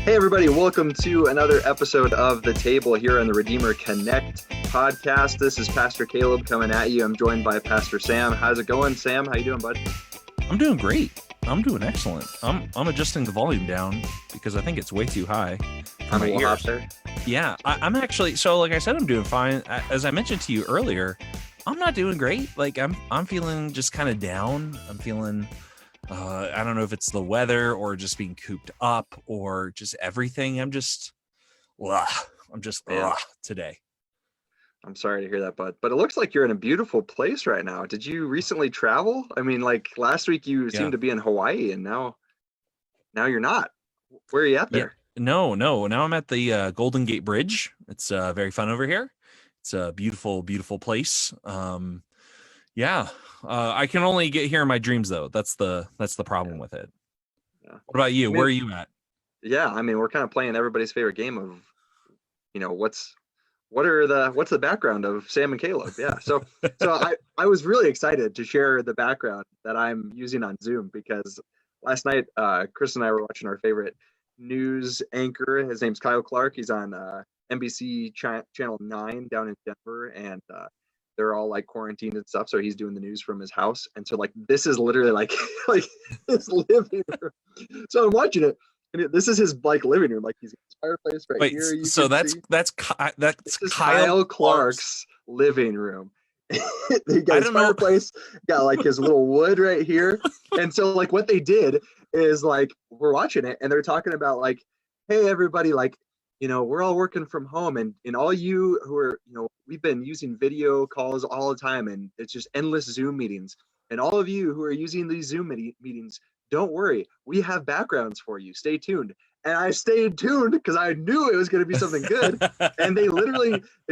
Hey everybody, welcome to another episode of The Table here on the Redeemer Connect podcast. This is Pastor Caleb coming at you. I'm joined by Pastor Sam. How's it going, Sam? How you doing, bud? I'm doing great. I'm doing excellent. I'm adjusting the volume down because I think it's way too high for my ears. There. Yeah, I'm actually, so like I said, I'm doing fine. As I mentioned to you earlier, I'm not doing great. Like I'm feeling just kind of down. I'm feeling I don't know if it's the weather or just being cooped up or just everything. I'm just today. I'm sorry to hear that, bud. But it looks like you're in a beautiful place right now. Did you recently travel? I mean, like last week you seemed to be in Hawaii, and now you're not. Where are you at there? Yeah. No. Now I'm at the Golden Gate Bridge. It's very fun over here. It's a beautiful, beautiful place. I can only get here in my dreams, though. That's the problem with it. Yeah. What about you? Where are you at? Yeah, I mean, we're kind of playing everybody's favorite game of, what's the background of Sam and Caleb? Yeah, so I was really excited to share the background that I'm using on Zoom because last night Chris and I were watching our favorite news anchor. His name's Kyle Clark. He's on NBC Channel 9 down in Denver, and they're all like quarantined and stuff. So he's doing the news from his house, and so like this is literally like his living room. So I'm watching it. This is his like living room, like he's got his fireplace right here. So that's Kyle Clark's living room. He got his fireplace, got like his little wood right here, and so like what they did is like we're watching it, and they're talking about like, hey everybody, like we're all working from home, and all you who are we've been using video calls all the time, and it's just endless Zoom meetings, and all of you who are using these Zoom meetings. Don't worry, we have backgrounds for you. Stay tuned. And I stayed tuned because I knew it was going to be something good. And they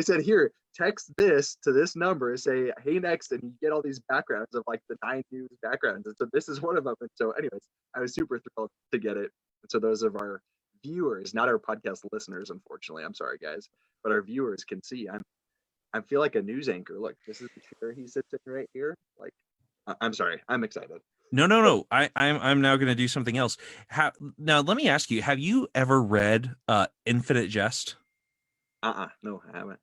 said, here, text this to this number, say, hey, next, and you get all these backgrounds of like the 9 news backgrounds. And so this is one of them. And so anyways, I was super thrilled to get it. And so those of our viewers, not our podcast listeners, unfortunately, I'm sorry, guys, but our viewers can see I feel like a news anchor. Look, this is the chair he sits in right here. Like, I'm sorry, I'm excited. No. I'm now going to do something else. Now, let me ask you: have you ever read Infinite Jest? No, I haven't.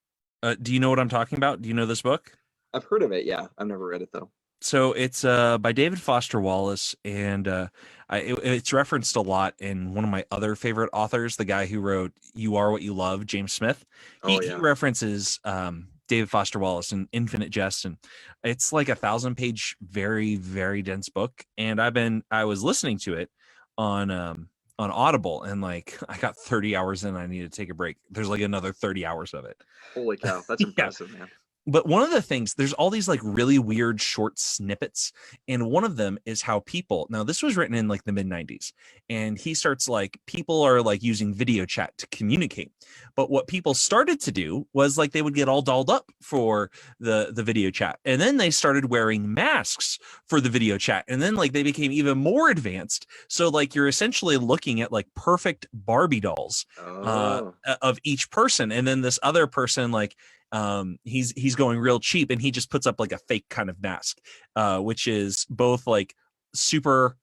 Do you know what I'm talking about? Do you know this book? I've heard of it. Yeah, I've never read it though. So it's by David Foster Wallace, and it's referenced a lot in one of my other favorite authors, the guy who wrote "You Are What You Love," James Smith. He references David Foster Wallace and Infinite Jest, and it's like 1,000-page, very, very dense book. And I was listening to it on Audible, and like I got 30 hours in. I need to take a break. There's like another 30 hours of it. Holy cow, that's impressive, man. But one of the things, there's all these like really weird short snippets. And one of them is how people, now this was written in like the mid-90s. And he starts like, people are like using video chat to communicate. But what people started to do was like, they would get all dolled up for the video chat. And then they started wearing masks for the video chat. And then like they became even more advanced. So like you're essentially looking at like perfect Barbie dolls of each person. And then this other person, like, he's going real cheap, and he just puts up like a fake kind of mask, which is both like super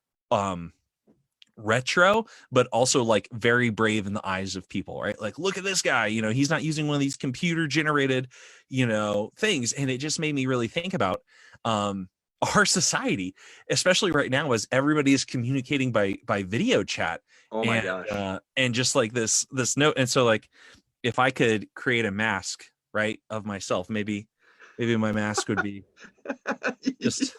retro, but also like very brave in the eyes of people, right? Like, look at this guy, he's not using one of these computer generated, things. And it just made me really think about our society, especially right now, as everybody is communicating by video chat. Oh my gosh. And just like this note. And so like, if I could create a mask, right, of myself, maybe my mask would be just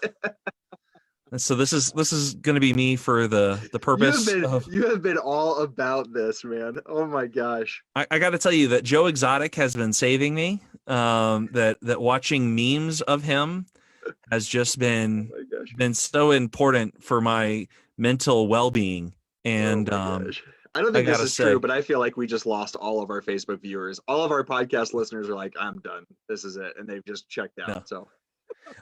and so this is going to be me for the purpose you have been all about this, man. Oh my gosh. I got to tell you that Joe Exotic has been saving me. That watching memes of him has just been so important for my mental well-being. And I don't think this is true, but I feel like we just lost all of our Facebook viewers. All of our podcast listeners are like, I'm done. This is it. And they've just checked out. No. So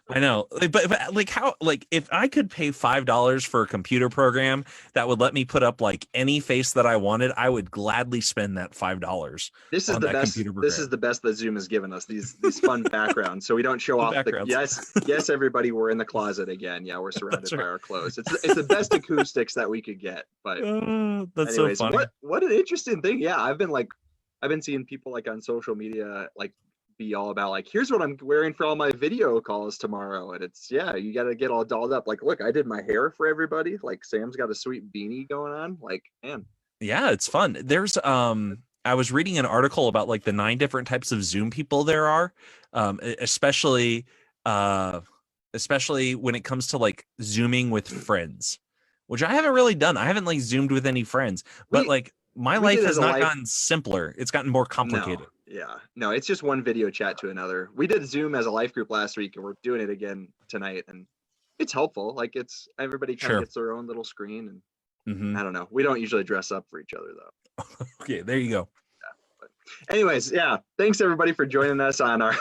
I know, but like how, like if I could pay $5 for a computer program that would let me put up like any face that I wanted, I would gladly spend that $5 This is on the that best. computer This is program. the best that Zoom has given us. These fun backgrounds, so we don't show The off the. backgrounds. Yes, everybody, we're in the closet again. Yeah, we're That's surrounded by right. our clothes. It's the best acoustics that we could get. But That's so anyways, funny. what an interesting thing. Yeah, I've been seeing people like on social media like be all about like, here's what I'm wearing for all my video calls tomorrow, and it's yeah, you got to get all dolled up. Like, look, I did my hair for everybody. Like Sam's got a sweet beanie going on. Like, man, Yeah, it's fun. There's I was reading an article about like the 9 different types of Zoom people there are, especially uh especially when it comes to like Zooming with friends, which I haven't really done. I haven't like Zoomed with any friends, but we like my we life did as has a not life. gotten simpler. It's gotten more No, complicated. yeah, no, it's just one video chat to another. We did Zoom as a life group last week, and we're doing it again tonight, and it's helpful. Like it's everybody kind of Sure. gets their own little screen, and Hmm. I don't know. We don't usually dress up for each other though. Okay, there you go. But anyways, yeah, thanks everybody for joining us on our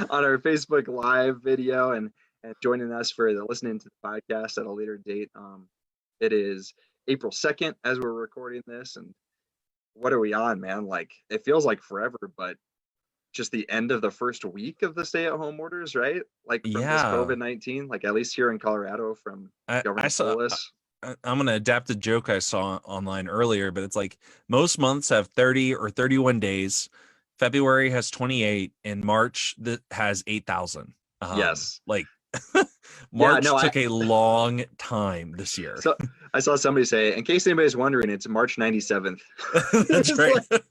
on our Facebook Live video and joining us for the listening to the podcast at a later date. It is April 2nd as we're recording this, and what are we on, man? Like it feels like forever, but just the end of the first week of the stay-at-home orders, right? Like from this Yeah. COVID-19, like at least here in Colorado, from I Governor saw Polis. I'm gonna adapt a joke I saw online earlier, but it's like most months have 30 or 31 days. February has 28, and March that has 8,000. Yes. Like Yeah. March No. took a long time this year. So I saw somebody say, in case anybody's wondering, it's March 97th. That's It's right. like,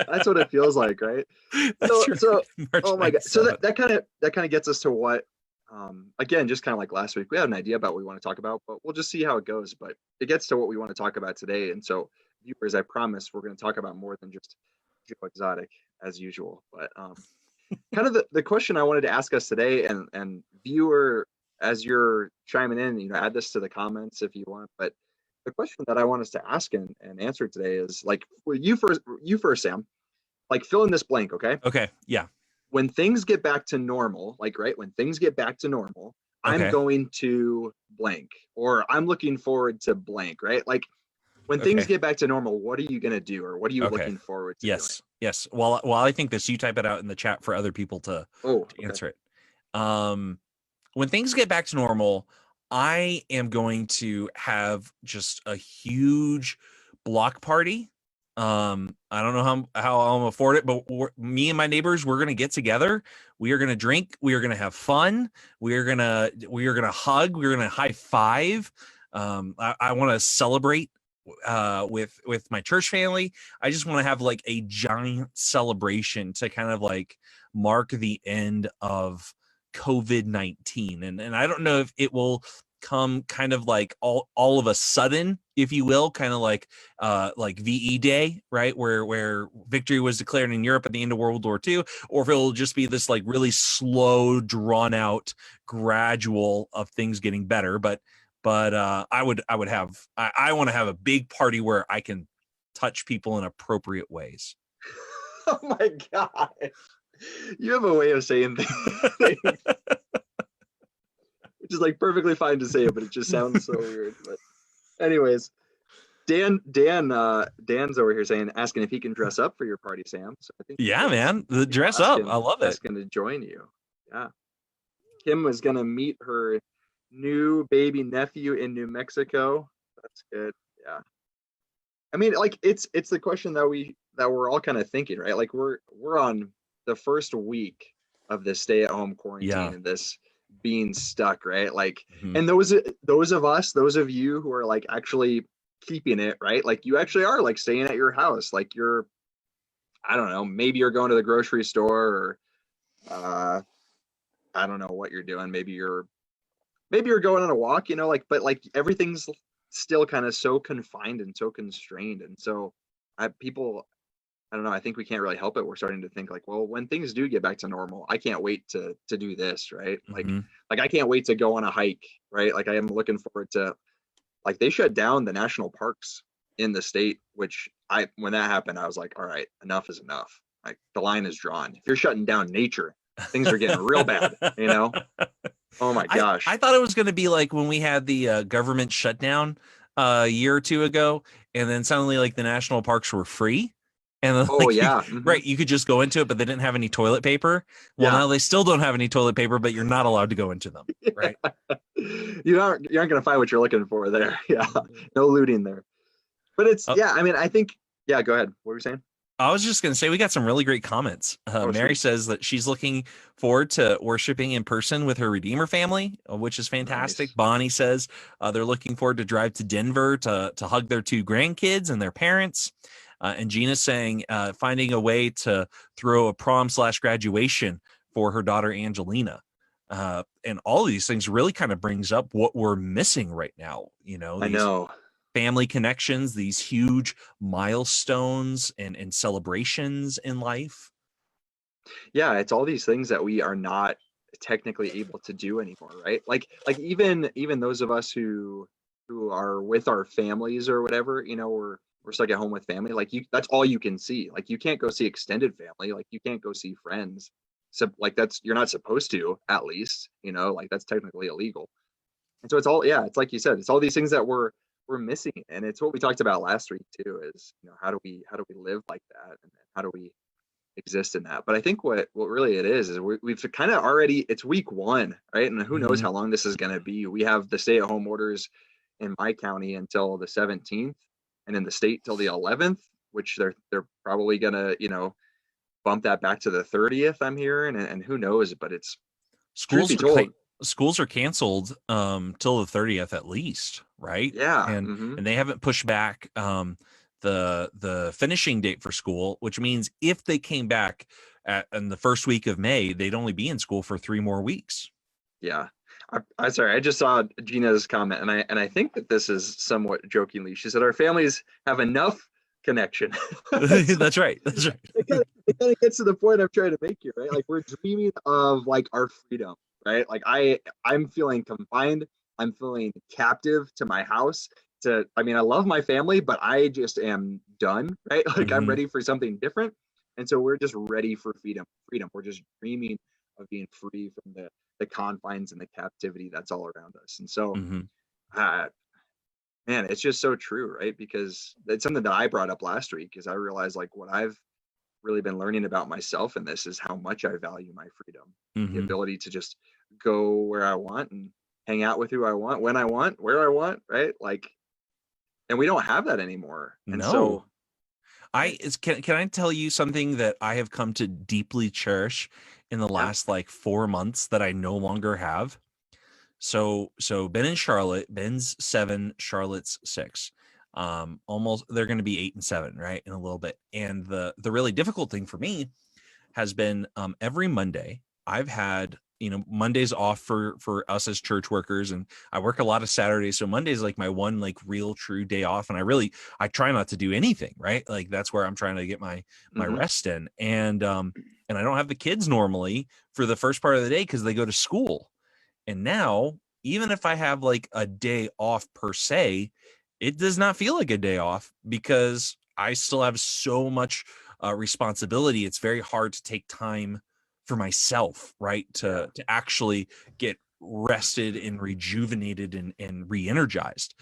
that's what it feels like, right? That's right. So March oh my god. So 97th. that kind of gets us to what again, just kind of like last week, we have an idea about what we want to talk about, but we'll just see how it goes. But it gets to what we want to talk about today. And so viewers, I promise we're going to talk about more than just Joe Exotic as usual. But kind of the question I wanted to ask us today, and viewer, as you're chiming in, add this to the comments if you want. But the question that I want us to ask and answer today is like, well, you first, Sam, like fill in this blank, okay? Okay. Yeah. When things get back to normal, like right when things get back to normal, I'm Okay. going to blank, or I'm looking forward to blank, right? Like when things Okay. get back to normal, what are you going to do, or what are you Okay. looking forward to doing? Yes. Yes. While I think this, you type it out in the chat for other people to Okay. answer it. When things get back to normal, I am going to have just a huge block party. I don't know how I'll afford it, but me and my neighbors, we're gonna get together. We are gonna drink. We are gonna have fun. We are gonna hug. We're gonna high five. I want to celebrate with my church family. I just want to have like a giant celebration to kind of like mark the end of COVID-19, and I don't know if it will come kind of like all of a sudden, if you will, kind of like VE Day, right, where victory was declared in Europe at the end of World War II, or if it'll just be this like really slow, drawn out, gradual of things getting better. But I want to have a big party where I can touch people in appropriate ways. Oh my god. You have a way of saying things, which is like perfectly fine to say it, but it just sounds so weird. But anyways, Dan's over here asking if he can dress up for your party, Sam. So I think yeah, man, the dress up, I love it. Asking to join you. Yeah, Kim was gonna meet her new baby nephew in New Mexico. That's good. Yeah, I mean, like it's the question that we're all kind of thinking, right? Like we're on the first week of this stay-at-home quarantine and this being stuck, right? Like, and those of you who are like actually keeping it, right? Like you actually are like staying at your house, like you're, I don't know, maybe you're going to the grocery store, or I don't know what you're doing. Maybe you're going on a walk, like, but like everything's still kind of so confined and so constrained, and so I don't know. I think we can't really help it. We're starting to think like, well, when things do get back to normal, I can't wait to do this, right? Like I can't wait to go on a hike, right? Like I am looking forward to, like they shut down the national parks in the state, which when that happened, I was like, all right, enough is enough. Like the line is drawn. If you're shutting down nature, things are getting real bad, Oh my gosh. I thought it was going to be like when we had the government shutdown a year or two ago, and then suddenly like the national parks were free. And then, Oh like, yeah. right, you could just go into it, but they didn't have any toilet paper. Well, Yeah. now they still don't have any toilet paper, but you're not allowed to go into them, right? You aren't going to find what you're looking for there. Yeah. No looting there. But it's, yeah, I mean, I think, yeah, go ahead. What were you saying? I was just going to say, we got some really great comments. Mary says that she's looking forward to worshiping in person with her Redeemer family, which is fantastic. Nice. Bonnie says they're looking forward to drive to Denver to hug their 2 grandkids and their parents. And Gina's saying finding a way to throw a prom/graduation for her daughter Angelina. And all of these things really kind of brings up what we're missing right now. You know, I know. Family connections, these huge milestones and celebrations in life. Yeah, it's all these things that we are not technically able to do anymore, right? Like even those of us who are with our families or whatever, you know, we're stuck at home with family. Like that's all you can see. Like you can't go see extended family. Like you can't go see friends. So like you're not supposed to, at least, you know, like that's technically illegal. And so it's all, yeah, it's like you said, it's all these things that we're missing. And it's what we talked about last week too, is, you know, how do we live like that, and how do we exist in that? But I think what really it is we've kind of already, it's week 1, right? And who knows how long this is going to be. We have the stay-at-home orders in my county until the 17th, and in the state till the 11th, which they're probably going to, you know, bump that back to the 30th, I'm hearing, and who knows. But it's schools are canceled till the 30th at least, right? Yeah. And they haven't pushed back the finishing date for school, which means if they came back in the first week of May, they'd only be in school for 3 more weeks. Yeah. I'm sorry, I just saw Gina's comment, and I think that this is somewhat jokingly. She said our families have enough connection. That's right. It kind of gets to the point I'm trying to make here, right? Like we're dreaming of like our freedom, right? Like I'm feeling confined. I'm feeling captive to my house. I mean, I love my family, but I just am done, right? Like I'm ready for something different. And so we're just ready for freedom. We're just dreaming of being free from the confines and the captivity that's all around us. And so, man, it's just so true, right? Because it's something that I brought up last week, is I realized like what I've really been learning about myself in this is how much I value my freedom, the ability to just go where I want and hang out with who I want, when I want, where I want, right? Like, and we don't have that anymore. And so can I tell you something that I have come to deeply cherish in the last like 4 months that I no longer have? So Ben and Charlotte, Ben's 7, Charlotte's 6. Almost, they're going to be 8 and 7, right, in a little bit. And the really difficult thing for me has been every Monday I've had, you know, Mondays off for us as church workers, and I work a lot of Saturdays, so Monday's like my one like real true day off, and I try not to do anything, right? Like that's where I'm trying to get my rest in, and I don't have the kids normally for the first part of the day because they go to school. And now, even if I have like a day off per se, it does not feel like a day off because I still have so much responsibility. It's very hard to take time for myself, right? To actually get rested and rejuvenated and re-energized,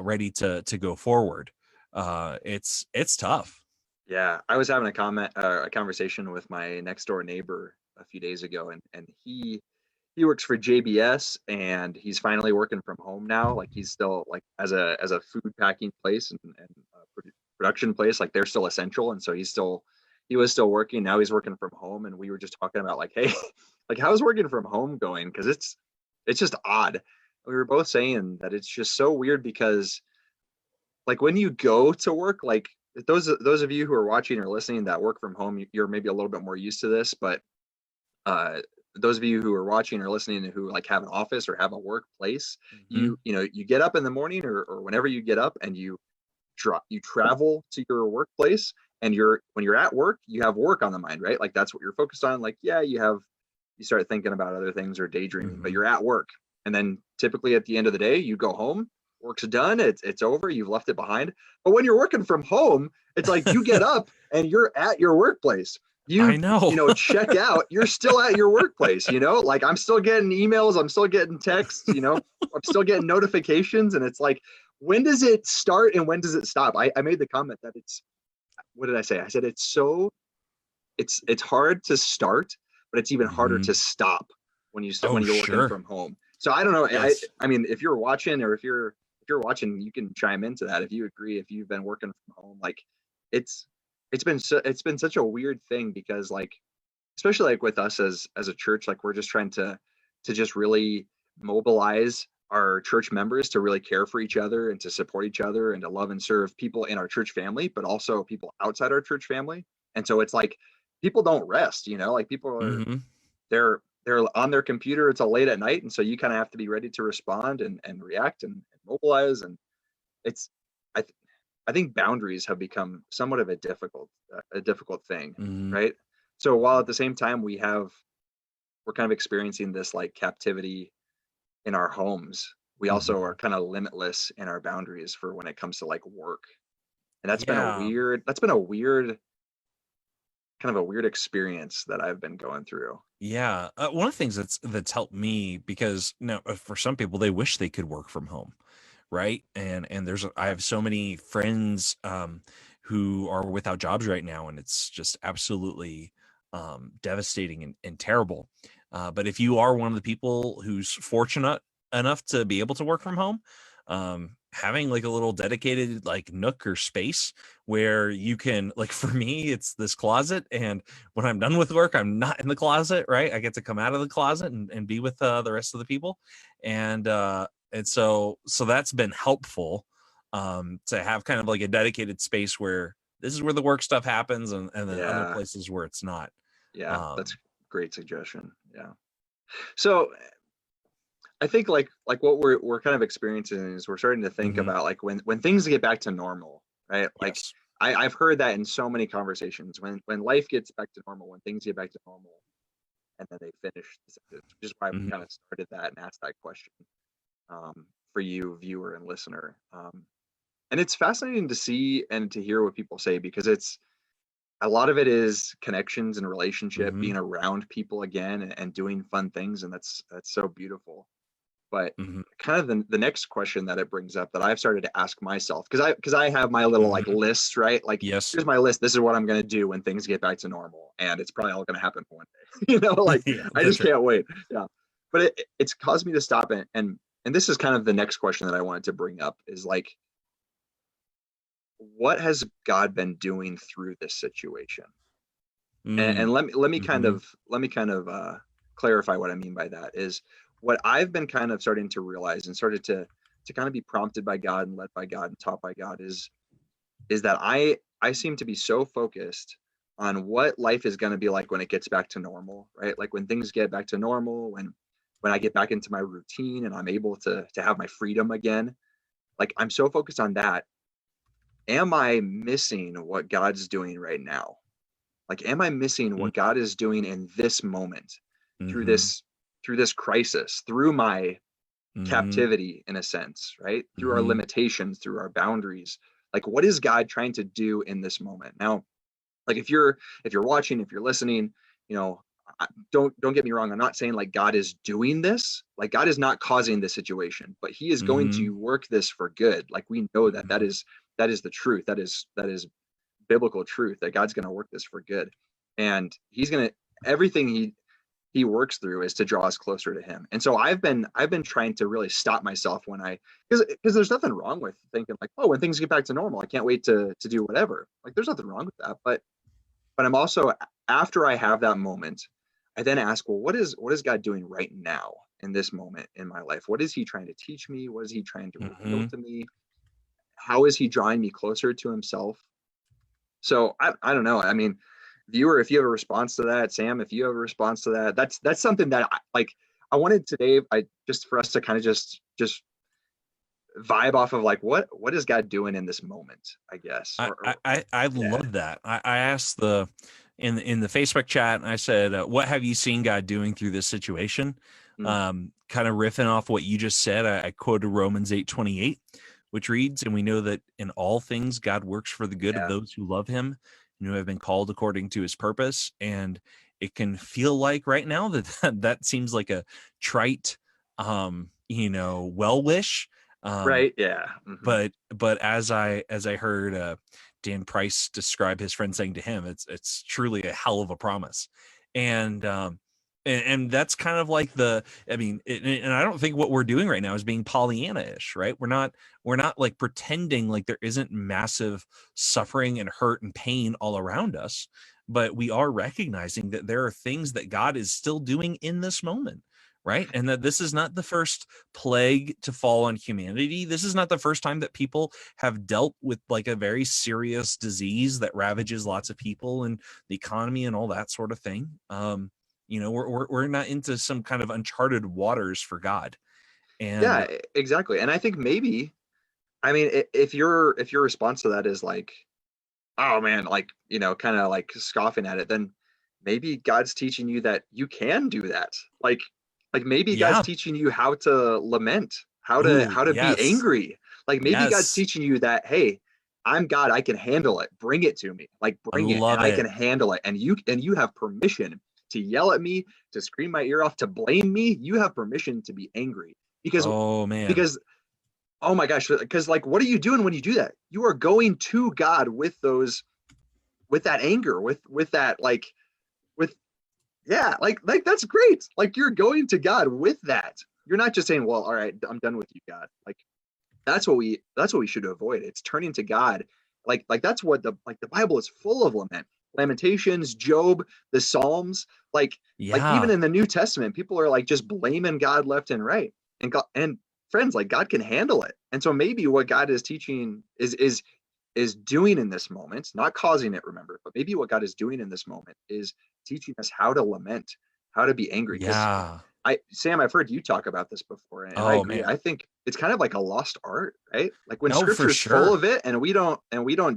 ready to go forward. It's tough. Yeah, I was having a conversation with my next door neighbor a few days ago, and he works for JBS, and he's finally working from home now. Like he's still like as a food packing place and production place, like they're still essential, and so he was still working. Now he's working from home, and we were just talking about like, hey, like how's working from home going? Because it's just odd. We were both saying that it's just so weird because like when you go to work, like those of you who are watching or listening that work from home, you're maybe a little bit more used to this, but those of you who are watching or listening who like have an office or have a workplace, you know, you get up in the morning or whenever you get up and you travel to your workplace, and when you're at work, you have work on the mind, right? Like that's what you're focused on. Like, yeah, you start thinking about other things or daydreaming, but you're at work. And then typically at the end of the day, you go home, work's done, it's over, you've left it behind. But when you're working from home, it's like you get up and you're at your workplace. I know. Check out, you're still at your workplace, like I'm still getting emails, I'm still getting texts, I'm still getting notifications. And it's like, when does it start and when does it stop? I made the comment that what did I say? I said, it's hard to start, but it's even harder to stop when you're working from home. So I don't know. Yes. I mean, if you're watching, or if you're watching, you can chime into that if you agree, if you've been working from home. Like it's been such a weird thing, because like, especially like with us as a church, like we're just trying to just really mobilize our church members to really care for each other and to support each other and to love and serve people in our church family, but also people outside our church family. And so it's like, people don't rest, like people are, they're on their computer until late at night. And so you kind of have to be ready to respond and react and mobilize. And it's, I think boundaries have become somewhat of a difficult thing, right? So while at the same time we're kind of experiencing this like captivity in our homes, we also are kind of limitless in our boundaries for when it comes to like work. And that's been a weird kind of a weird experience that I've been going through. Yeah. One of the things that's helped me, because for some people, they wish they could work from home. Right. And I have so many friends who are without jobs right now, and it's just absolutely devastating and terrible. But if you are one of the people who's fortunate enough to be able to work from home, having like a little dedicated like nook or space where you can, like, for me, it's this closet, and when I'm done with work, I'm not in the closet, right? I get to come out of the closet and be with the rest of the people. And so that's been helpful, to have kind of like a dedicated space where this is where the work stuff happens, and then other places where it's not. Yeah, that's a great suggestion. Yeah. So I think like what we're kind of experiencing is we're starting to think about like when things get back to normal, right? Like yes. I've heard that in so many conversations, when life gets back to normal, when things get back to normal, and then they finish, which is why we kind of started that and asked that question for you, viewer and listener. And it's fascinating to see and to hear what people say, because it's a lot of it is connections and relationship, being around people again and doing fun things, and that's so beautiful. But kind of the next question that it brings up that I've started to ask myself, because I have my little like list, right? Like, yes, here's my list. This is what I'm going to do when things get back to normal, and it's probably all going to happen one day. Like I just can't wait. Yeah, but it's caused me to stop and this is kind of the next question that I wanted to bring up, is like, what has God been doing through this situation? And let me kind of clarify what I mean by that. Is what I've been kind of starting to realize and started to kind of be prompted by God and led by God and taught by God is that I seem to be so focused on what life is going to be like when it gets back to normal, right? Like when things get back to normal, when I get back into my routine and I'm able to have my freedom again. Like I'm so focused on that. Am I missing what God's doing right now? Like, am I missing what God is doing in this moment, through this crisis, through my captivity, in a sense, right? Through our limitations, through our boundaries. Like, what is God trying to do in this moment? Now, like if you're watching, if you're listening, don't get me wrong. I'm not saying like God is doing this, like God is not causing this situation, but he is going to work this for good. Like we know that is the truth. That is biblical truth, that God's going to work this for good. And he's going to, everything he works through is to draw us closer to him. And so I've been trying to really stop myself because there's nothing wrong with thinking like, oh, when things get back to normal, I can't wait to do whatever. Like there's nothing wrong with that. But I'm also, after I have that moment, I then ask, well, what is God doing right now in this moment in my life? What is he trying to teach me? What is he trying to reveal to me? How is he drawing me closer to himself? So I don't know. I mean, viewer, if you have a response to that, Sam, if you have a response to that, that's something that I wanted today, just for us to kind of just vibe off of like, what is God doing in this moment, I guess. I love that. I asked in the Facebook chat, and I said, what have you seen God doing through this situation? Kind of riffing off what you just said, I quoted Romans 8:28, which reads, and we know that in all things God works for the good of those who love him, and who have been called according to his purpose. And it can feel like right now that seems like a trite, well wish. Right. Yeah. But as I heard Dan Price describe his friend saying to him, it's truly a hell of a promise. And that's kind of like and I don't think what we're doing right now is being Pollyanna-ish, right? We're not like pretending like there isn't massive suffering and hurt and pain all around us, but we are recognizing that there are things that God is still doing in this moment, right? And that this is not the first plague to fall on humanity. This is not the first time that people have dealt with like a very serious disease that ravages lots of people and the economy and all that sort of thing. We're not into some kind of uncharted waters for God. And yeah, exactly. And I think maybe, if your response to that is like, oh man, like, kind of like scoffing at it, then maybe God's teaching you that you can do that. Like maybe God's teaching you how to lament, how to be angry. Like maybe God's teaching you that, hey, I'm God, I can handle it. Bring it to me. Like bring it, and I can handle it. And you have permission to yell at me, to scream my ear off, to blame me. You have permission to be angry. Because oh my gosh, because like, what are you doing when you do that? You are going to God with that anger, with that, like that's great. Like you're going to God with that. You're not just saying, well, all right, I'm done with you, God. Like that's what we should avoid. It's turning to God. Like that's what the Bible is full of lament. Lamentations, Job, the Psalms, like even in the New Testament, people are like just blaming God left and right. And friends, like God can handle it. And so maybe what God is teaching is doing in this moment, not causing it, remember, but maybe what God is doing in this moment is teaching us how to lament, how to be angry. Yeah. Sam, I've heard you talk about this before, and I agree. Man. I think it's kind of like a lost art, right? Like when Scripture's full of it, and we don't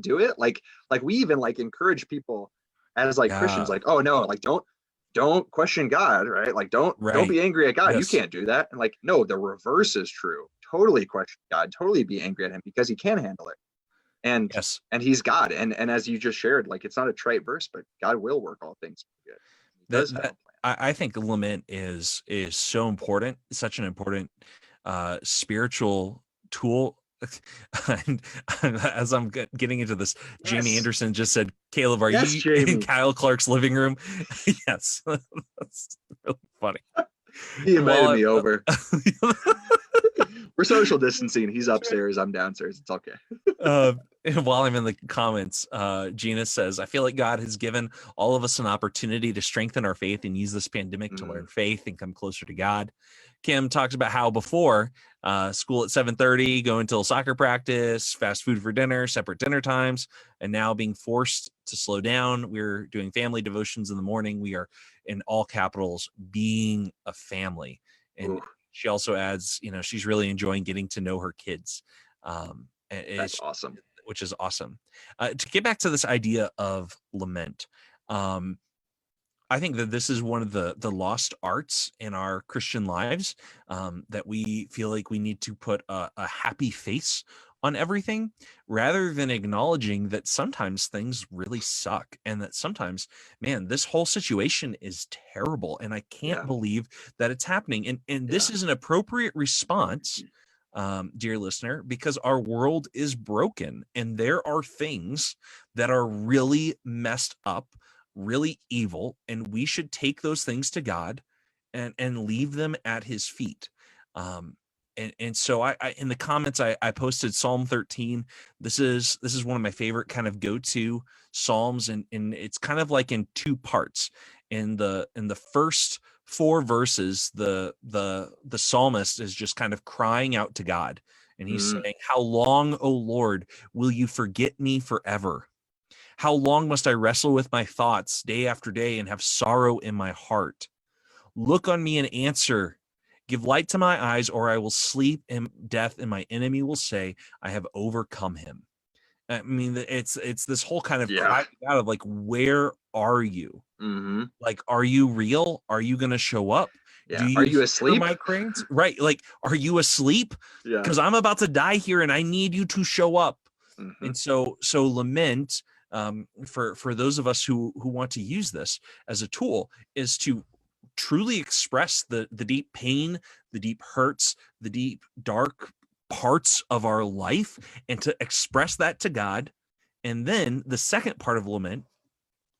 do it. Like we even like encourage people as like Christians, like, oh no, like don't question God, right? Like don't be angry at God. Yes. You can't do that. And like, no, the reverse is true. Totally question God. Totally be angry at him because he can handle it. And and he's God. And as you just shared, like it's not a trite verse, but God will work all things for good. I think lament is so important, such an important spiritual tool. And as I'm getting into this, Jamie Anderson just said, Caleb, are you Jamie. In Kyle Clark's living room? Yes. That's really funny. He invited me over. We're social distancing. He's upstairs. I'm downstairs. It's okay. While I'm in the comments, Gina says, I feel like God has given all of us an opportunity to strengthen our faith and use this pandemic to learn faith and come closer to God. Kim talks about how before school at 7:30, go until soccer practice, fast food for dinner, separate dinner times, and now being forced to slow down. We're doing family devotions in the morning. We are, in all capitals, being a family. And she also adds, she's really enjoying getting to know her kids. That's awesome. Which is awesome. To get back to this idea of lament, I think that this is one of the lost arts in our Christian lives, that we feel like we need to put a happy face on everything rather than acknowledging that sometimes things really suck and that sometimes, man, this whole situation is terrible and I can't believe that it's happening. And this is an appropriate response, dear listener, because our world is broken and there are things that are really messed up, really evil, and we should take those things to God and leave them at his feet. And so I in the comments I posted Psalm 13. This is one of my favorite kind of go-to psalms, and it's kind of like in two parts. In the first 4 verses, the psalmist is just kind of crying out to God, and he's saying, "How long, O Lord, will you forget me forever? How long must I wrestle with my thoughts day after day and have sorrow in my heart? Look on me and answer. Give light to my eyes, or I will sleep in death, and my enemy will say, I have overcome him." I mean, it's this whole kind of cry out of like, where are you? Like, are you real? Are you going to show up? Yeah. Are you asleep? My cranes? Right. Like, are you asleep? Because I'm about to die here and I need you to show up. And so lament, for those of us who want to use this as a tool, is to truly express the deep pain, the deep hurts, the deep dark parts of our life, and to express that to God. And then the second part of lament,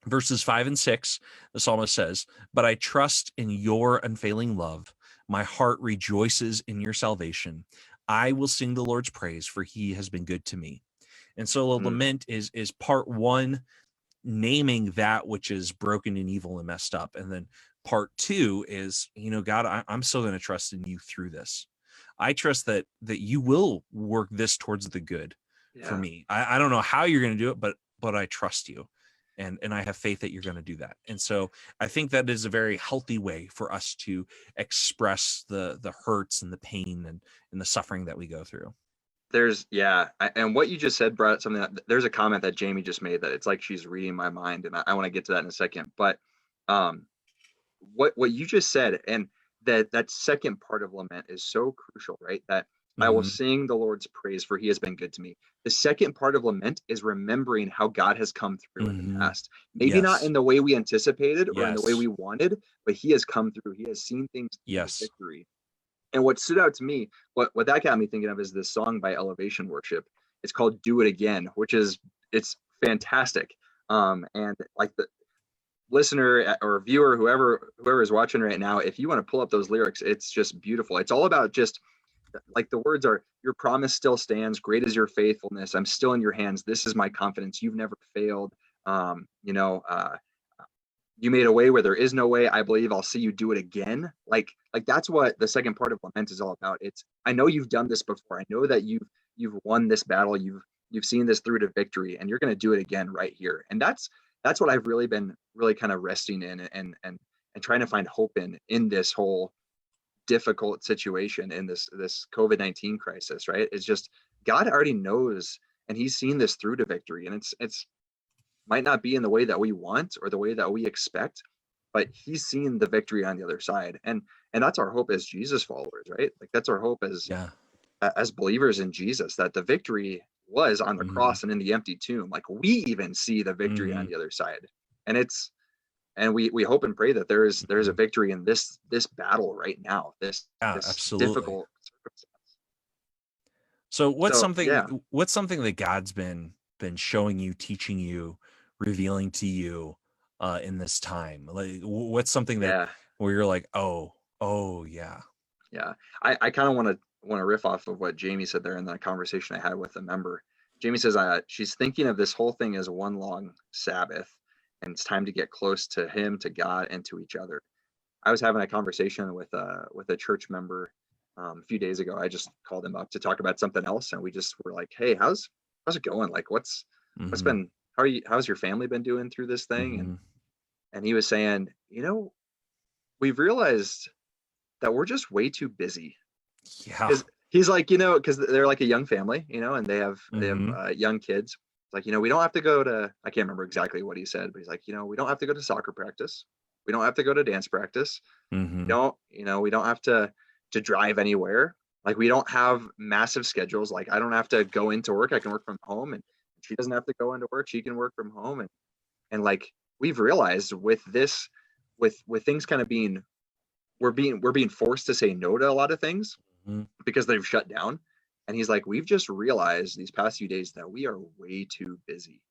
verses 5 and 6, the psalmist says, "But I trust in your unfailing love. My heart rejoices in your salvation. I will sing the Lord's praise, for he has been good to me." And so a lament is part one, naming that which is broken and evil and messed up. And then part two is, God, I'm still going to trust in you through this. I trust that you will work this towards the good for me. I don't know how you're going to do it, but I trust you. And I have faith that you're going to do that. And so I think that is a very healthy way for us to express the hurts and the pain and the suffering that we go through. And what you just said brought something that there's a comment that Jamie just made that it's like she's reading my mind, and I want to get to that in a second. But what you just said, and that second part of lament is so crucial, right? That I will sing the Lord's praise, for he has been good to me. The second part of lament is remembering how God has come through in the past. Maybe not in the way we anticipated or in the way we wanted, but he has come through. He has seen things through victory. And what stood out to me, what that got me thinking of, is this song by Elevation Worship. It's called "Do It Again," it's fantastic. And like the listener or viewer, whoever is watching right now, if you want to pull up those lyrics, it's just beautiful. It's all about just like the words are, "Your promise still stands. Great is your faithfulness. I'm still in your hands. This is my confidence. You've never failed. You made a way where there is no way. I believe I'll see you do it again." Like that's what the second part of lament is all about. It's, I know you've done this before. I know that you've won this battle. You've seen this through to victory, and you're going to do it again right here. And that's what I've really been kind of resting in and trying to find hope in this whole difficult situation, in this COVID-19 crisis, right? It's just God already knows, and he's seen this through to victory. And it's might not be in the way that we want or the way that we expect, but he's seen the victory on the other side. And that's our hope as Jesus followers, right? Like that's our hope as believers in Jesus, that the victory was on the cross and in the empty tomb. Like we even see the victory on the other side. And we hope and pray that there's a victory in this battle right now, this difficult circumstance. So what's something that God's been showing you, teaching you, revealing to you in this time? Like what's something that where you're like, oh yeah. I kind of want to riff off of what Jamie said there in the conversation I had with a member. Jamie says she's thinking of this whole thing as one long Sabbath, and it's time to get close to him, to God, and to each other. I was having a conversation with a church member a few days ago. I just called him up to talk about something else, and we just were like, "Hey, how's it going? Like what's been, how's your family been doing through this thing?" And he was saying, we've realized that we're just way too busy. He's like, because they're like a young family, and they have young kids. It's like, we don't have to go to, I can't remember exactly what he said, but he's like, we don't have to go to soccer practice. We don't have to go to dance practice. We don't have to drive anywhere. Like we don't have massive schedules. Like I don't have to go into work. I can work from home, and she doesn't have to go into work. She can work from home. And like we've realized with this, with things kind of being, we're being forced to say no to a lot of things because they've shut down. And he's like, we've just realized these past few days that we are way too busy.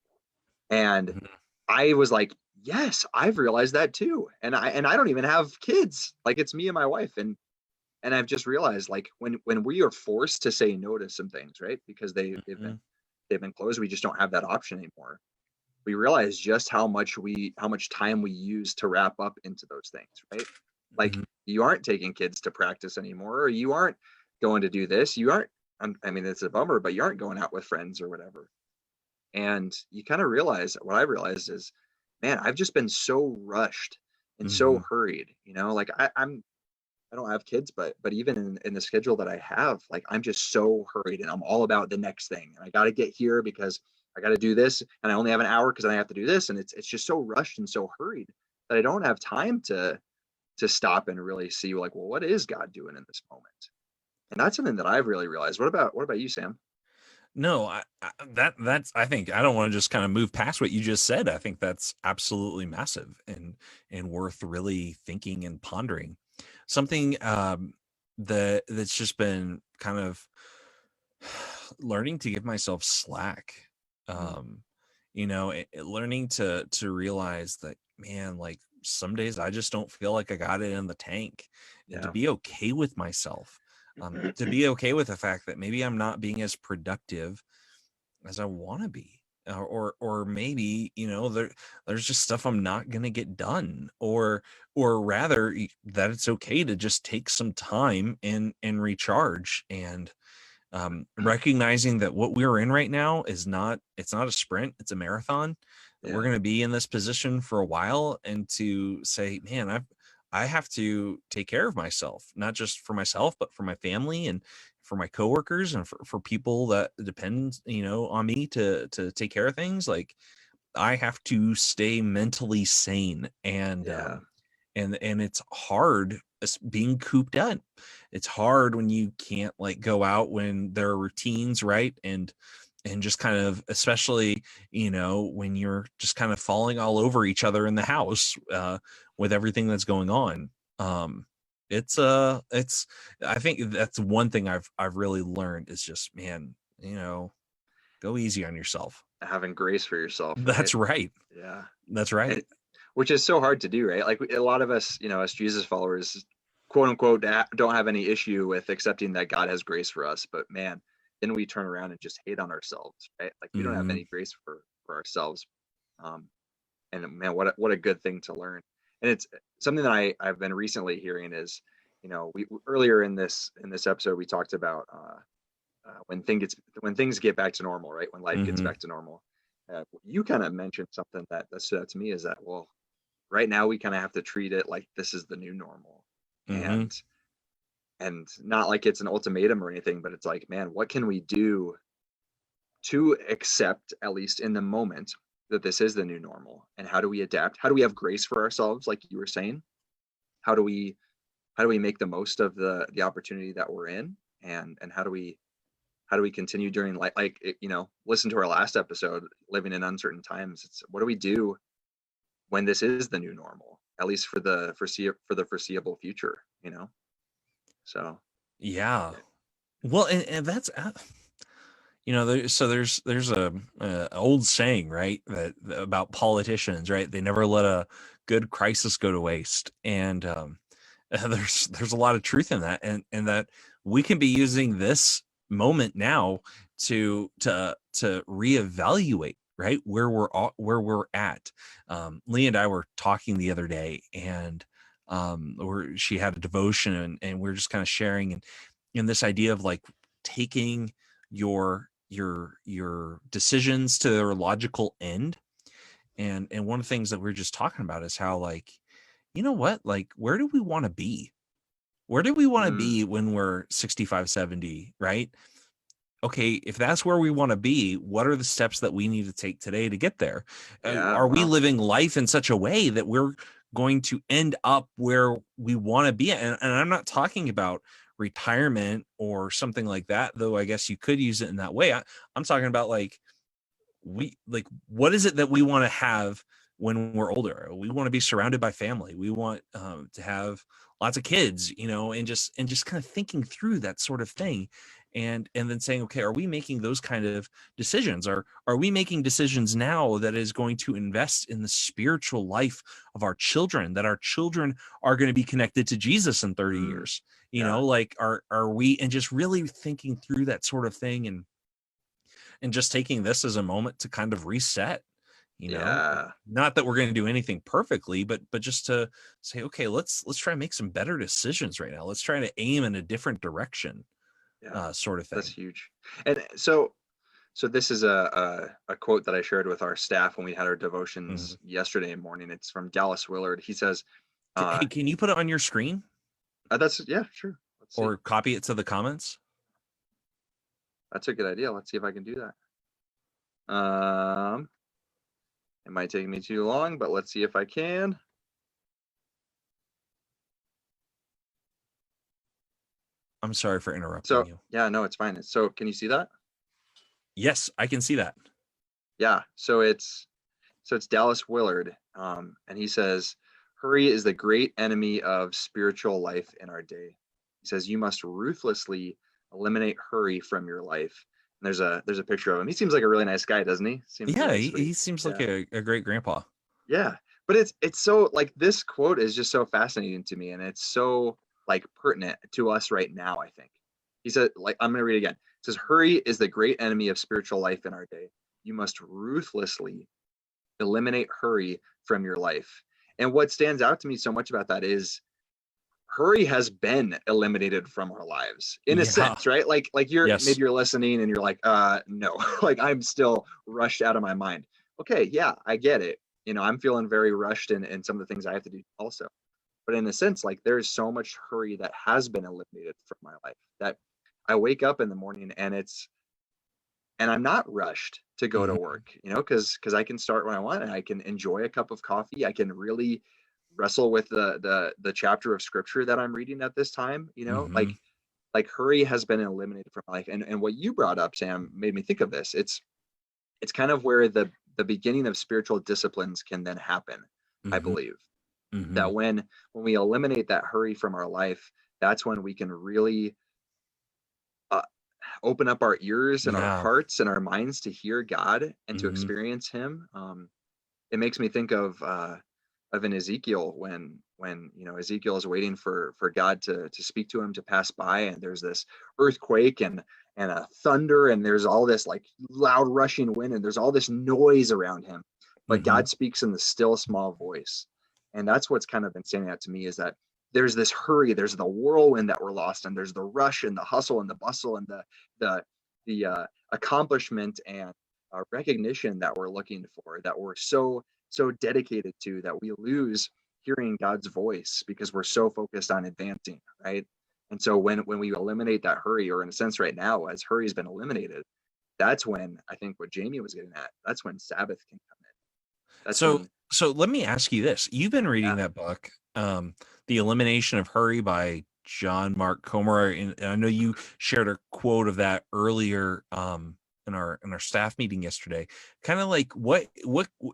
And I was like, yes, I've realized that too. And I don't even have kids. Like it's me and my wife. And I've just realized, like when we are forced to say no to some things, right? Because they've been closed, we just don't have that option anymore. We realize just how much time we use to wrap up into those things, right? Like you aren't taking kids to practice anymore, or you aren't going to do this. You aren't, I mean, it's a bummer, but you aren't going out with friends or whatever. And you kind of realize, what I realized is, man, I've just been so rushed and so hurried, like I don't have kids, but even in the schedule that I have, like I'm just so hurried, and I'm all about the next thing. And I got to get here because I got to do this, and I only have an hour because I have to do this. And it's just so rushed and so hurried that I don't have time to stop and really see, like, well, what is God doing in this moment? And that's something that I've really realized. What about you, Sam? No, that's I think I don't want to just kind of move past what you just said. I think that's absolutely massive and worth really thinking and pondering. Something that's just been kind of learning to give myself slack. Um, learning to realize that, man, like some days I just don't feel like I got it in the tank, and to Yeah. be okay with myself. To be okay with the fact that maybe I'm not being as productive as I want to be, or maybe there's just stuff I'm not gonna get done, or rather that it's okay to just take some time and recharge, and recognizing that what we're in right now it's not a sprint, it's a marathon, that we're Yeah. going to be in this position for a while, and to say, man, I have to take care of myself, not just for myself, but for my family and for my coworkers and for people that depend, on me to take care of things. Like, I have to stay mentally sane, Yeah. and it's hard being cooped up. It's hard when you can't like go out when there are routines, right? And just kind of, especially when you're just kind of falling all over each other in the house, with everything that's going on. It's I think that's one thing I've really learned is just, man, go easy on yourself. Having grace for yourself, right? That's right. Yeah. That's right. And which is so hard to do, right? Like a lot of us, as Jesus followers, quote unquote, don't have any issue with accepting that God has grace for us. But man, then we turn around and just hate on ourselves, right? Like we don't have Hmm. any grace for ourselves. Um, and man, what a good thing to learn. And it's something that I've been recently hearing is, we earlier in this episode we talked about when things get back to normal, right? When life gets Hmm. back to normal. You kind of mentioned something that stood out to me is that, well, right now we kind of have to treat it like this is the new normal, Hmm. and not like it's an ultimatum or anything, but it's like, man, what can we do to accept, at least in the moment, that this is the new normal, and how do we adapt? How do we have grace for ourselves, like you were saying? How do we make the most of the opportunity that we're in, and how do we continue during listen to our last episode, living in uncertain times? It's what do we do when this is the new normal, at least for the foreseeable future, so Yeah. Well, and that's there's a old saying, right, that about politicians, right? They never let a good crisis go to waste, and there's a lot of truth in that, and that we can be using this moment now to reevaluate, right, where we're at. Lee and I were talking the other day, and she had a devotion, and we're just kind of sharing, and in this idea of like taking your decisions to their logical end. And one of the things that we're just talking about is how, like, what, like, where do we want to be? Where do we want to mm, be when we're 65, 70, right? Okay, if that's where we want to be, what are the steps that we need to take today to get there? yeah, Are we wow, living life in such a way that we're going to end up where we want to be? And I'm not talking about retirement or something like that, though I guess you could use it in that way. I'm talking about like, what is it that we want to have when we're older? We want to be surrounded by family. We want to have lots of kids, and just kind of thinking through that sort of thing, and then saying, okay, are we making those kind of decisions? Are we making decisions now that is going to invest in the spiritual life of our children, that our children are going to be connected to Jesus in 30 mm, years? yeah, Like, are we, and just really thinking through that sort of thing, and just taking this as a moment to kind of reset, yeah, not that we're going to do anything perfectly, but just to say, okay, let's try and make some better decisions right now. Let's try to aim in a different direction, yeah, sort of that's thing. huge. And so this is a quote that I shared with our staff when we had our devotions Mhm. yesterday morning. It's from Dallas Willard. He says, Hey, uh can you put it on your screen that's, yeah, sure, let's see. or copy it to the comments? That's a good idea. Let's see if I can do that. It might take me too long, but let's see if I can. I'm sorry for interrupting So you. yeah, no, it's fine. So can you see that? Yes, I can see that. Yeah. So it's Dallas Willard, and he says, hurry is the great enemy of spiritual life in our day. He says you must ruthlessly eliminate hurry from your life. And there's a picture of him. He seems like a really nice guy, doesn't he? Seems Yeah, really he, sweet. he seems like Yeah. a great grandpa. Yeah. But it's so like this quote is just so fascinating to me, and it's so like pertinent to us right now, I think. He said, like, I'm gonna read it again. It says, hurry is the great enemy of spiritual life in our day. You must ruthlessly eliminate hurry from your life. And what stands out to me so much about that is hurry has been eliminated from our lives in a Yeah. sense, right? Like Yes. maybe you're listening and you're like, no, like I'm still rushed out of my mind. Okay, yeah, I get it. I'm feeling very rushed in some of the things I have to do also. But in a sense, like there's so much hurry that has been eliminated from my life that I wake up in the morning and I'm not rushed to go to Mhm. work, because I can start when I want and I can enjoy a cup of coffee. I can really wrestle with the chapter of scripture that I'm reading at this time, Mhm. like hurry has been eliminated from my life. And what you brought up, Sam, made me think of this. It's kind of where the beginning of spiritual disciplines can then happen, I Mhm. believe. That Mhm. when we eliminate that hurry from our life, that's when we can really uh, open up our ears and our Yeah. hearts and our minds to hear God and to Mhm. experience Him. It makes me think of in Ezekiel when Ezekiel is waiting for God to speak to him, to pass by, and there's this earthquake and a thunder, and there's all this like loud rushing wind, and there's all this noise around him, but Mhm. God speaks in the still small voice. And that's what's kind of been standing out to me, is that there's this hurry, there's the whirlwind that we're lost in, there's the rush and the hustle and the bustle and the accomplishment and recognition that we're looking for, that we're so dedicated to, that we lose hearing God's voice because we're so focused on advancing, right? And so when we eliminate that hurry, or in a sense right now, as hurry has been eliminated, that's when I think what Jamie was getting at, that's when Sabbath can come in. That's So when, so let me ask you this. You've been reading yeah, that book, The Elimination of Hurry by John Mark Comer, and I know you shared a quote of that earlier in our staff meeting yesterday. Kind of like what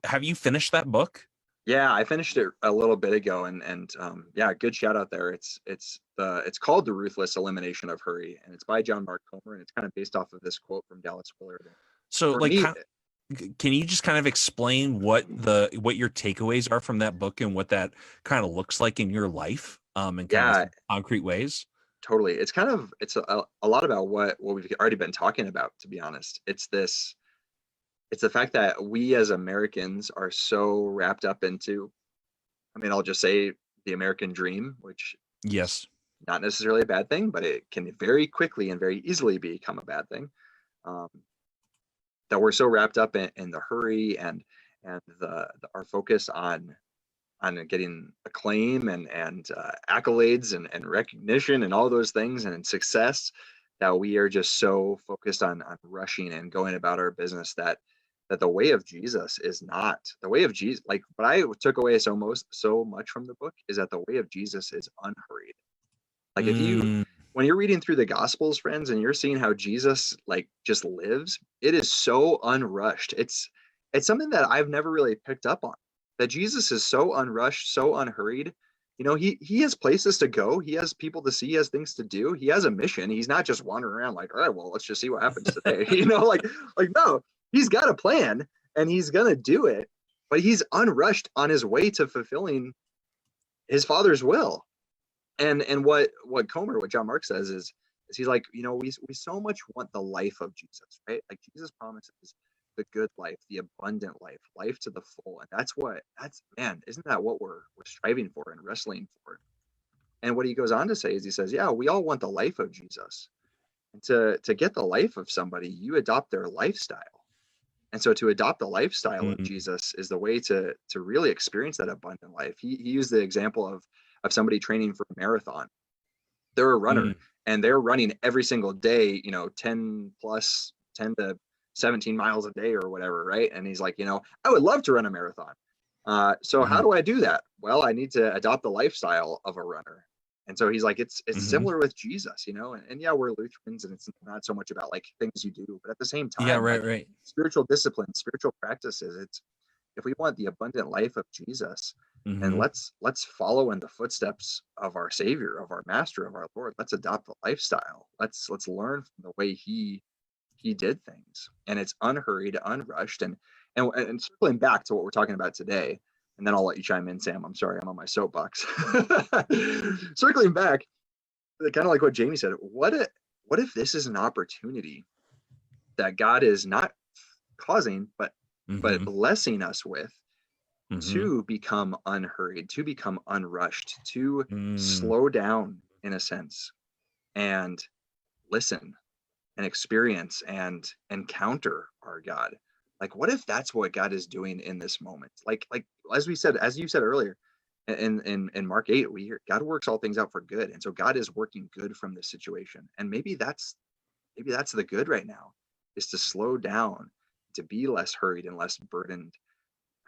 have you finished that book? yeah, I finished it a little bit ago, and yeah, good shout out there. It's called The Ruthless Elimination of Hurry, and it's by John Mark Comer, and it's kind of based off of this quote from Dallas Willard. So For like me, can you just kind of explain what your takeaways are from that book and what that kind of looks like in your life in kind of yeah, concrete ways? totally. It's a lot about what we've already been talking about, to be honest. It's the fact that we as Americans are so wrapped up into, I mean, I'll just say the American dream, which is Yes. not necessarily a bad thing, but it can very quickly and very easily become a bad thing. Um, that we're so wrapped up in the hurry and our focus on getting acclaim and accolades and recognition and all those things and success, that we are just so focused on rushing and going about our business, that the way of Jesus is not the way of Jesus. Like what I took away so much from the book is that the way of Jesus is unhurried. Like if you Mm, when you're reading through the gospels, friends, and you're seeing how Jesus like just lives, it is so unrushed. It's something that I've never really picked up on. That Jesus is so unrushed, so unhurried. He has places to go, he has people to see, he has things to do, he has a mission. He's not just wandering around like, all right, well, let's just see what happens today. Like no, he's got a plan and he's gonna do it, but he's unrushed on his way to fulfilling his father's will. And what John Mark says is he's like, we so much want the life of Jesus, right? Like Jesus promises the good life, the abundant life to the full. And that's man, isn't that what we're striving for and wrestling for? And what he goes on to say is he says, yeah, we all want the life of Jesus. And to get the life of somebody, you adopt their lifestyle. And so to adopt the lifestyle of mm, Jesus is the way to really experience that abundant life. He used the example of somebody training for a marathon. They're a runner mm, and they're running every single day, 10 to 17 miles a day or whatever, right? And he's like, I would love to run a marathon. So how mhm. do I do that? Well, I need to adopt the lifestyle of a runner. And so he's like, it's Mhm. similar with Jesus, and yeah, we're Lutherans, and it's not so much about like things you do, but at the same Yeah, time, right, like right. spiritual discipline, spiritual practices, it's, if we want the abundant life of Jesus, then Mhm. let's follow in the footsteps of our Savior, of our Master, of our Lord. Let's adopt the lifestyle. Let's learn from the way he did things, and it's unhurried, unrushed, and circling back to what we're talking about today, and then I'll let you chime in, Sam. I'm sorry, I'm on my soapbox. Circling back, kind of like what Jamie said, what if this is an opportunity that God is not causing, but Mhm. blessing us with, Mhm. to become unhurried, to become unrushed, to Mm. slow down in a sense, and listen and experience and encounter our God. Like, what if that's what God is doing in this moment? Like as you said earlier, in Mark 8, we hear God works all things out for good. And so God is working good from this situation. And maybe that's the good right now, is to slow down, to be less hurried and less burdened.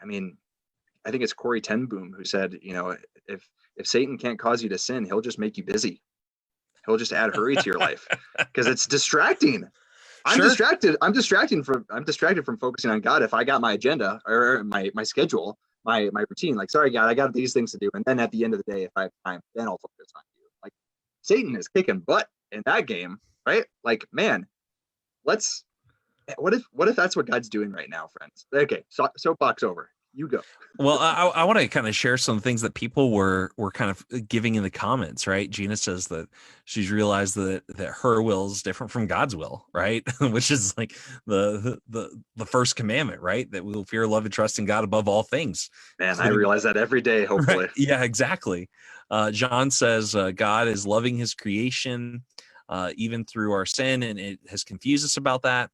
I mean, I think it's Corey Ten Boom who said, if Satan can't cause you to sin, he'll just make you busy. He'll just add hurry to your life because it's distracting. I'm Sure. distracted. I'm distracted from focusing on God. If I got my agenda or my schedule, my routine, like, sorry, God, I got these things to do. And then at the end of the day, if I have time, then I'll focus on you. Like, Satan is kicking butt in that game, right? Like, man, let's, what if that's what God's doing right now, friends? Okay. Soapbox over. You go. Well, I want to kind of share some things that people were kind of giving in the comments, right? Gina says that she's realized that her will is different from God's will, right? Which is like the first commandment, right? That we'll fear, love, and trust in God above all things. Man, I including realize that every day, Right. hopefully. Yeah, exactly. John says God is loving his creation even through our sin, and it has confused us about that.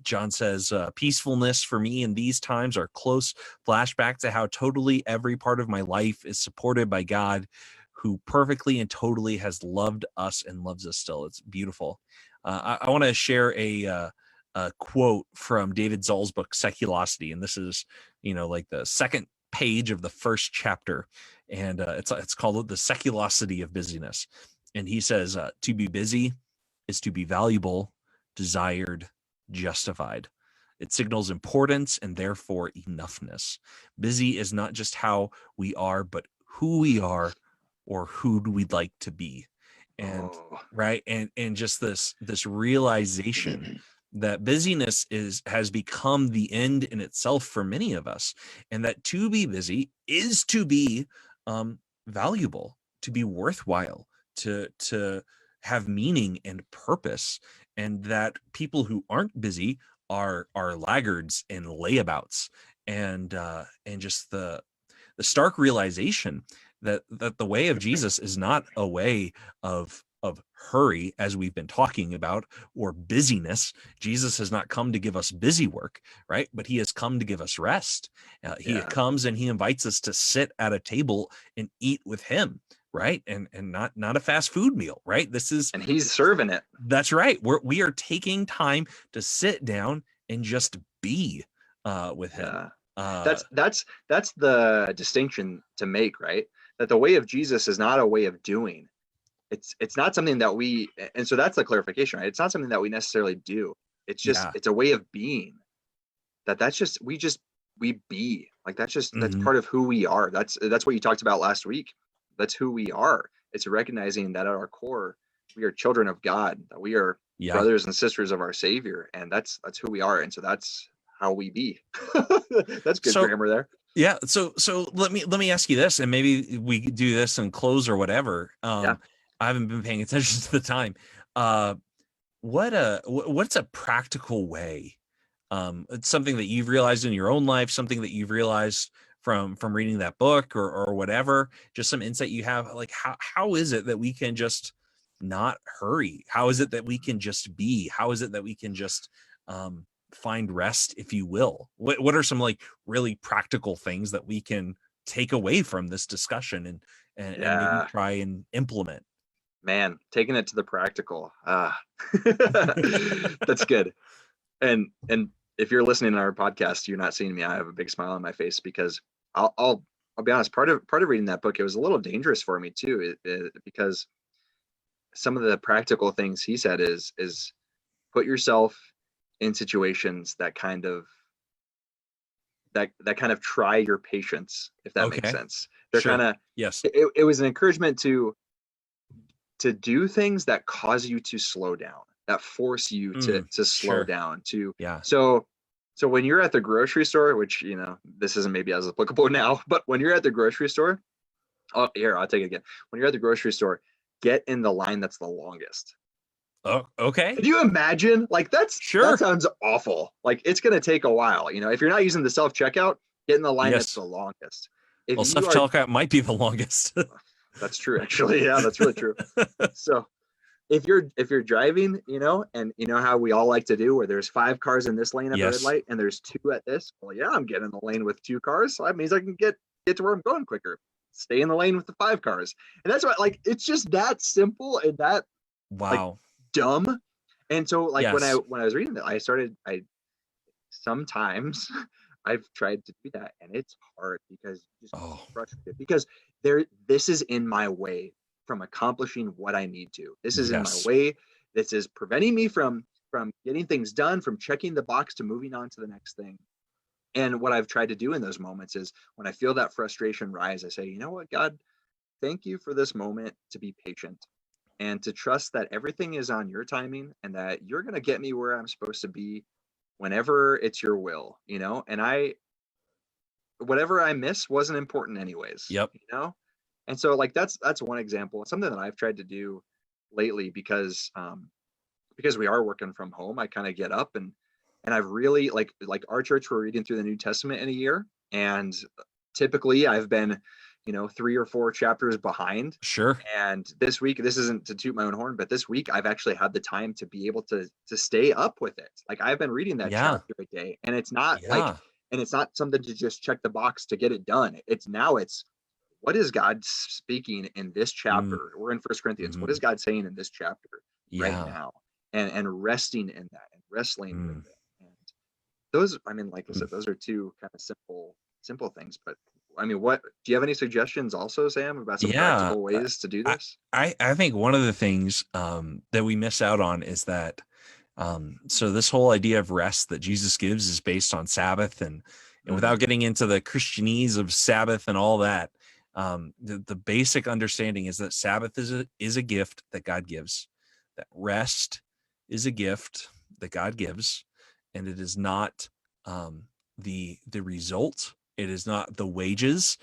John says peacefulness for me in these times are close flashback to how totally every part of my life is supported by God, who perfectly and totally has loved us and loves us still. It's beautiful. I want to share a quote from David Zoll's book Seculosity, and this is like the second page of the first chapter, and it's called The Seculosity of Busyness. And he says to be busy is to be valuable, desired, justified. It signals importance and therefore enoughness. Busy is not just how we are, but who we are or who we'd like to be. And Oh, right, and just this realization that busyness has become the end in itself for many of us, and that to be busy is to be valuable, to be worthwhile, to have meaning and purpose, and that people who aren't busy are laggards and layabouts, and just the stark realization that the way of Jesus is not a way of hurry, as we've been talking about, or busyness. Jesus has not come to give us busy work, right? But he has come to give us rest. He yeah. comes and he invites us to sit at a table and eat with him, right? And not a fast food meal, right? And he's serving it. That's right. We are taking time to sit down and just be with him. Yeah. That's the distinction to make, right? That the way of Jesus is not a way of doing. It's not something that we, and so that's the clarification, right? It's not something that we necessarily do. Yeah. It's a way of being. That's just we be. Like, that's Mhm. part of who we are. That's what you talked about last week. That's who we are. It's recognizing that at our core, we are children of God, that we are Yeah. brothers and sisters of our Savior, and that's who we are. And so that's how we be. That's good So grammar there. yeah. So let me ask you this, and maybe we could do this and close or whatever. Yeah. I haven't been paying attention to the time. Uh, what's a practical way? It's something that you've realized in your own life, something that you've realized from reading that book or whatever, just some insight you have. Like how is it that we can just not hurry? How is it that we can just be? How is it that we can just find rest, if you will? What are some like really practical things that we can take away from this discussion and maybe Yeah. try and implement? Man, taking it to the practical. That's good. And if you're listening to our podcast, you're not seeing me. I have a big smile on my face because I'll I'll be honest, part of reading that book, it was a little dangerous for me too, because some of the practical things he said is put yourself in situations that kind of try your patience, if that makes sense. They're sure. kind of, yes. It was an encouragement to do things that cause you to slow down, that force you to slow sure. down, to Yeah. So when you're at the grocery store, which this isn't maybe as applicable now, but when you're at the grocery store, I'll take it again. When you're at the grocery store, get in the line that's the longest. Oh, okay. Could you imagine? Like that sounds awful. Like it's gonna take a while. If you're not using the self-checkout, get in the line that's the longest. Well, self-checkout might be the longest. That's true, actually. Yeah, that's really true. So if you're driving, and you know how we all like to do, where there's 5 cars in this lane at the red light and there's 2 at this. Well, yeah, I'm getting in the lane with 2 cars, so that means I can get to where I'm going quicker. Stay in the lane with the 5 cars, and that's what, like, it's just that simple and that wow, dumb. And so, like, when I was reading that, I sometimes I've tried to do that, and it's hard because just frustrated because this is in my way from accomplishing what I need to. This is in my way. This is preventing me from getting things done, from checking the box to moving on to the next thing. And what I've tried to do in those moments is when I feel that frustration rise, I say, you know what, God, thank you for this moment to be patient and to trust that everything is on your timing and that you're going to get me where I'm supposed to be whenever it's your will, and whatever I miss wasn't important anyways. Yep. And so, like, that's one example. It's something that I've tried to do lately because we are working from home. I kind of get up and I've really like our church, we're reading through the New Testament in a year, and typically I've been 3 or 4 chapters behind. Sure. And this week, this isn't to toot my own horn, but this week I've actually had the time to be able to stay up with it. Like, I've been reading that chapter a day, and it's not and it's not something to just check the box to get it done. It's what is God speaking in this chapter? We're in 1 Corinthians. What is God saying in this chapter right now? And resting in that and wrestling with it. And those, like I said, those are 2 kind of simple things. But what do you have any suggestions also, Sam, about some practical ways to do this? I think one of the things that we miss out on is that so this whole idea of rest that Jesus gives is based on Sabbath, and without getting into the Christianese of Sabbath and all that, the basic understanding is that Sabbath is a gift that God gives, that rest is a gift that God gives, and it is not the result. It is not the wages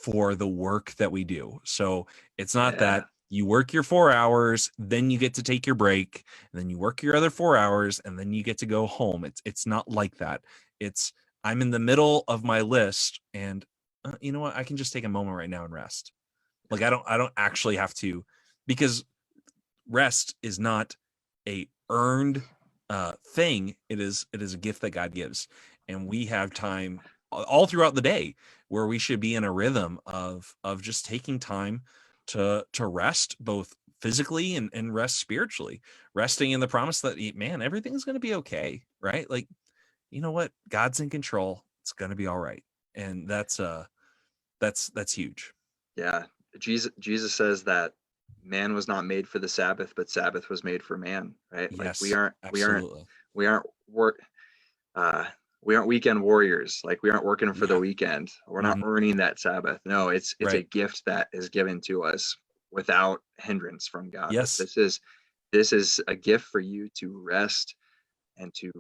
for the work that we do. So it's not that you work your 4 hours, then you get to take your break, and then you work your other 4 hours, and then you get to go home. It's not like that. It's I'm in the middle of my list, and you know what? I can just take a moment right now and rest. Like I don't actually have to, because rest is not a earned thing. It is a gift that God gives, and we have time all throughout the day where we should be in a rhythm of just taking time to rest, both physically and rest spiritually, resting in the promise that, man, everything's going to be okay, right? Like, you know what? God's in control. It's going to be all right. And that's huge. Yeah. Jesus says that man was not made for the Sabbath, but Sabbath was made for man, right? Yes, like we aren't weekend warriors. Like, we aren't working for the weekend. We're not earning that Sabbath. No, it's a gift that is given to us without hindrance from God. Yes. This is a gift for you to rest and to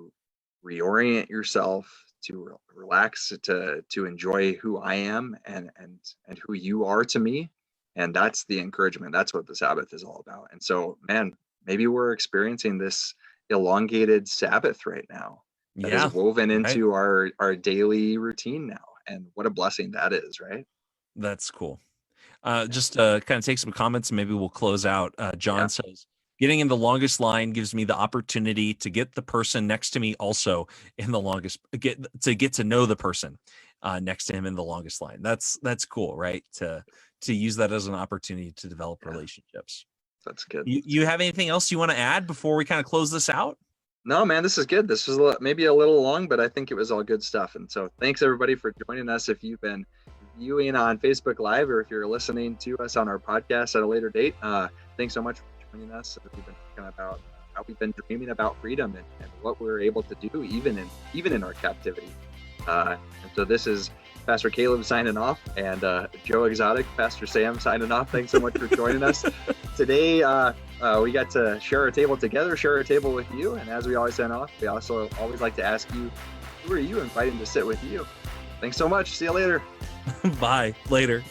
reorient yourself, to relax, to enjoy who I am and who you are to me. And that's the encouragement. That's what the Sabbath is all about. And so, man, maybe we're experiencing this elongated Sabbath right now that is woven into our daily routine now. And what a blessing that is, right? That's cool. Just kind of take some comments and maybe we'll close out. John says, getting in the longest line gives me the opportunity to get the person next to me also in the longest, get to know the person next to him in the longest line. That's cool, right? To use that as an opportunity to develop relationships. That's good. You have anything else you want to add before we kind of close this out? No, man, this is good. This was maybe a little long, but I think it was all good stuff. And so thanks everybody for joining us. If you've been viewing on Facebook Live, or if you're listening to us on our podcast at a later date, thanks so much for joining us. We've been talking about how we've been dreaming about freedom and what we're able to do even in our captivity. And so this is Pastor Caleb signing off, and Joe Exotic, Pastor Sam signing off. Thanks so much for joining us today. We got to share our table together, share our table with you, and as we always sign off, we also always like to ask you, who are you inviting to sit with you? Thanks so much. See you later. Bye. Later.